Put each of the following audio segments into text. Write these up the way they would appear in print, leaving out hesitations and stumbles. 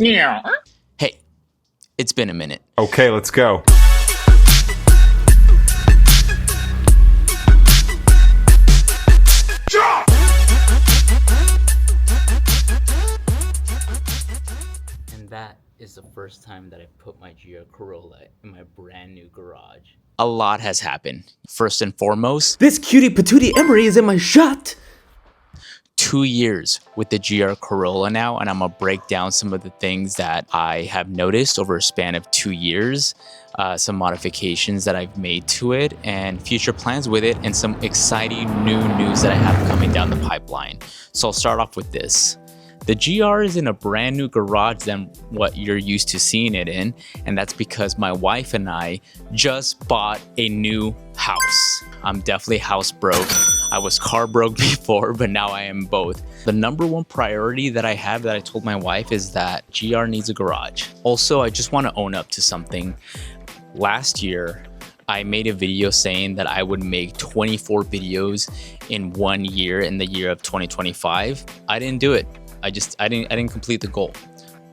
Yeah. Hey, it's been a minute. Okay, let's go. And that is the first time that I put my GR Corolla in my brand new garage. A lot has happened. First and foremost, This cutie patootie Emery is in my shot. 2 years with the GR Corolla now, and I'm gonna break down some of the things that I have noticed over a span of 2 years, some modifications that I've made to it, and future plans with it, and some exciting new news that I have coming down the pipeline. So I'll start off with this. The GR is in a brand new garage than what you're used to seeing it in, and that's because my wife and I just bought a new house. I'm definitely house broke. I was car broke before, but now I am both. The number one priority that I have that I told my wife is that GR needs a garage. Also, I just want to own up to something. Last year, I made a video saying that I would make 24 videos in 1 year, in the year of 2025. I didn't do it. I didn't complete the goal.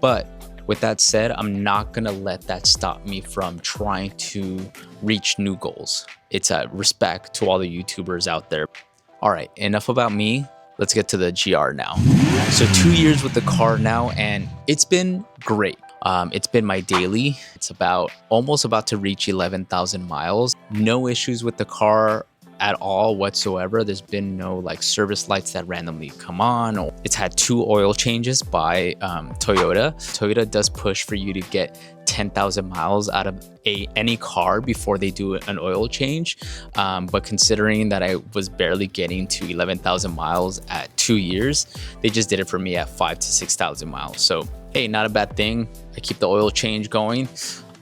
But with that said, I'm not gonna let that stop me from trying to reach new goals. It's a respect to all the YouTubers out there. All right, enough about me. Let's get to the GR now. So 2 years with the car now, and it's been great. It's been my daily. It's almost about to reach 11,000 miles. No issues with the car at all whatsoever. There's been no like service lights that randomly come on. It's had 2 oil changes by Toyota. Toyota does push for you to get 10,000 miles out of any car before they do an oil change. But considering that I was barely getting to 11,000 miles at 2 years, they just did it for me at 5,000 to 6,000 miles. So, hey, not a bad thing. I keep the oil change going.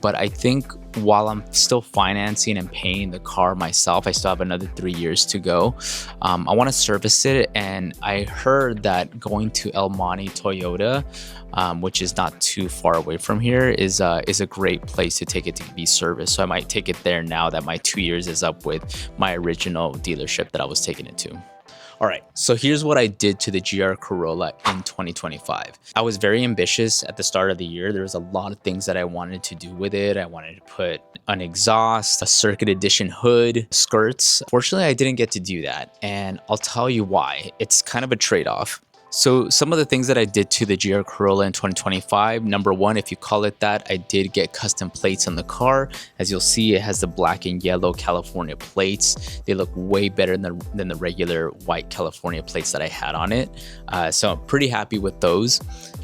But I think while I'm still financing and paying the car myself, I still have another 3 years to go. I want to service it, and I heard that going to El Monte Toyota, which is not too far away from here, is a great place to take it to be serviced. So I might take it there now that my 2 years is up with my original dealership that I was taking it to. All right, so here's what I did to the GR Corolla in 2025. I was very ambitious at the start of the year. There was a lot of things that I wanted to do with it. I wanted to put an exhaust, a circuit edition hood, skirts. Fortunately, I didn't get to do that, and I'll tell you why. It's kind of a trade-off. So some of the things that I did to the GR Corolla in 2025, number one, if you call it that, I did get custom plates on the car. As you'll see, it has the black and yellow California plates. They look way better than the regular white California plates that I had on it. So I'm pretty happy with those.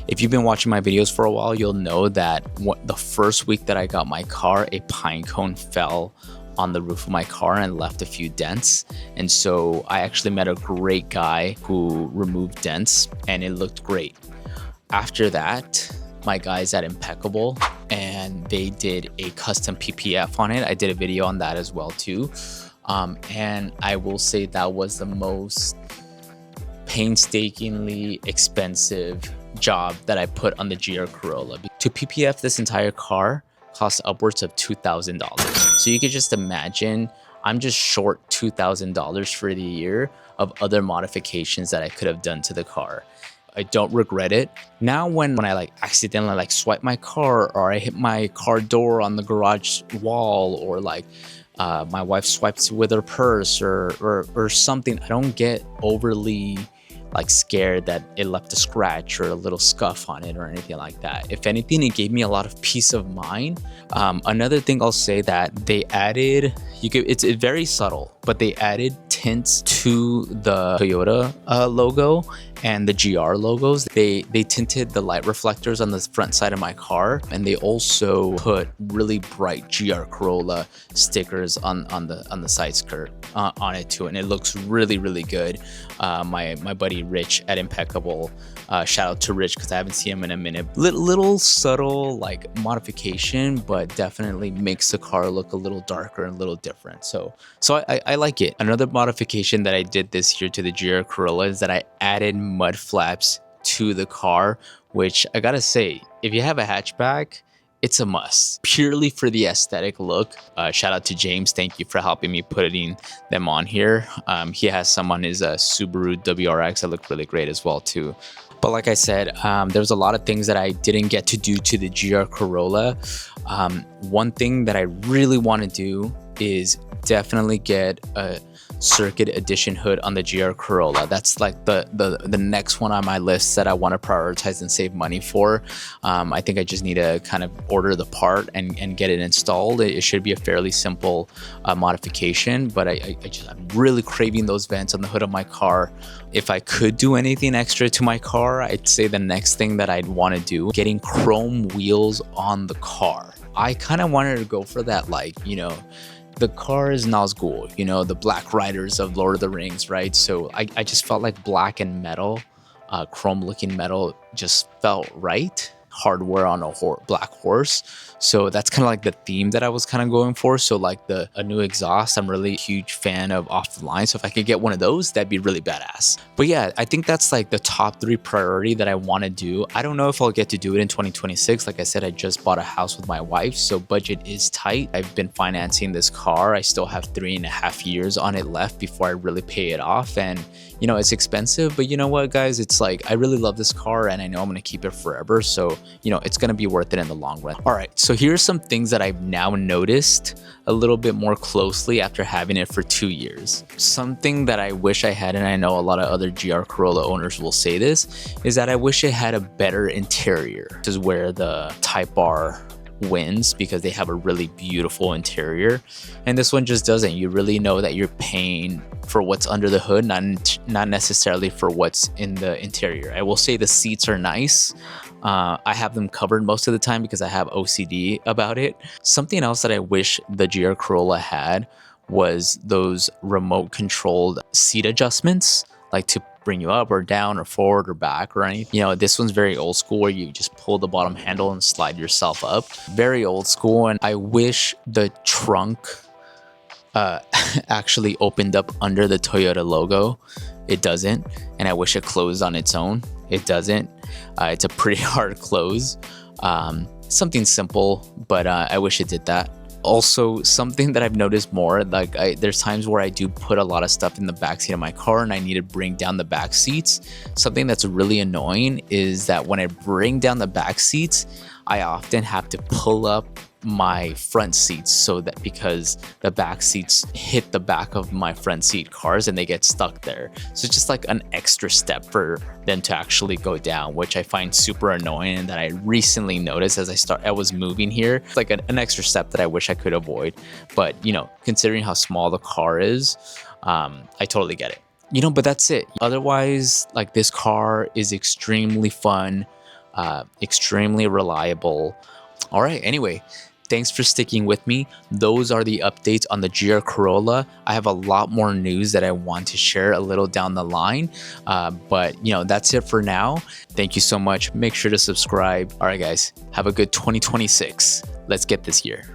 If you've been watching my videos for a while, you'll know that the first week that I got my car, a pine cone fell on the roof of my car and left a few dents. And so I actually met a great guy who removed dents, and it looked great. After that, my guys at Impeccable, and they did a custom PPF on it. I did a video on that as well too. And I will say that was the most painstakingly expensive job that I put on the GR Corolla. To PPF this entire car cost upwards of $2,000. So you could just imagine I'm just short $2,000 for the year of other modifications that I could have done to the car. I don't regret it. Now when I accidentally swipe my car, or I hit my car door on the garage wall, or my wife swipes with her purse or something, I don't get overly scared that it left a scratch or a little scuff on it or anything like that. If anything, it gave me a lot of peace of mind. Another thing I'll say that they added, it's very subtle, but they added tints to the Toyota logo and the GR logos. They tinted the light reflectors on the front side of my car, and they also put really bright GR Corolla stickers on the side skirt on it too, and it looks really, really good. My buddy Rich at Impeccable, shout out to Rich because I haven't seen him in a minute. Little subtle modification, but definitely makes the car look a little darker and a little different. So I like it. Another modification that I did this year to the GR Corolla is that I added mud flaps to the car, which I gotta say, if you have a hatchback, it's a must, purely for the aesthetic look. Shout out to James. Thank you for helping me putting them on here. He has some on his Subaru WRX that look really great as well too. But like I said, there's a lot of things that I didn't get to do to the GR Corolla. One thing that I really want to do is definitely get a circuit edition hood on the GR Corolla. That's like the next one on my list that I want to prioritize and save money for. I think I just need to kind of order the part and get it installed. It should be a fairly simple modification, but I'm really craving those vents on the hood of my car. If I could do anything extra to my car, I'd say the next thing that I'd want to do, getting chrome wheels on the car. I kind of wanted to go for that, like, you know, the car is Nazgul, you know, the Black Riders of Lord of the Rings, right? So I just felt like black and metal, chrome looking metal just felt right. Hardware on a black horse. So that's kind of like the theme that I was kind of going for. So like a new exhaust, I'm really a huge fan of off the line. So if I could get one of those, that'd be really badass. But yeah, I think that's like the top 3 priority that I want to do. I don't know if I'll get to do it in 2026. Like I said, I just bought a house with my wife, so budget is tight. I've been financing this car. I still have 3.5 years on it left before I really pay it off. And you know, it's expensive, but you know what, guys, it's like, I really love this car and I know I'm going to keep it forever. So, you know, it's going to be worth it in the long run. All right. So here's some things that I've now noticed a little bit more closely after having it for 2 years. Something that I wish I had, and I know a lot of other GR Corolla owners will say this, is that I wish it had a better interior. This is where the Type R wins, because they have a really beautiful interior, and this one just doesn't. You really know that you're paying for what's under the hood, not necessarily for what's in the interior. I will say the seats are nice. I have them covered most of the time because I have OCD about it. Something else that I wish the GR Corolla had was those remote controlled seat adjustments, like to bring you up or down or forward or back or anything. You know, this one's very old school where you just pull the bottom handle and slide yourself up. Very old school. And I wish the trunk actually opened up under the Toyota logo. It doesn't. And I wish it closed on its own. It doesn't. It's a pretty hard close. Something simple, but I wish it did that. Also, something that I've noticed more, like there's times where I do put a lot of stuff in the backseat of my car and I need to bring down the back seats. Something that's really annoying is that when I bring down the back seats, I often have to pull up my front seats, so that because the back seats hit the back of my front seat cars and they get stuck there. So it's just like an extra step for them to actually go down, which I find super annoying, and that I recently noticed as I was moving here. It's like an extra step that I wish I could avoid. But you know, considering how small the car is, I totally get it. You know, but that's it. Otherwise, like, this car is extremely fun, extremely reliable. All right, anyway, thanks for sticking with me. Those are the updates on the GR Corolla. I have a lot more news that I want to share a little down the line. But, you know, that's it for now. Thank you so much. Make sure to subscribe. All right, guys, have a good 2026. Let's get this year.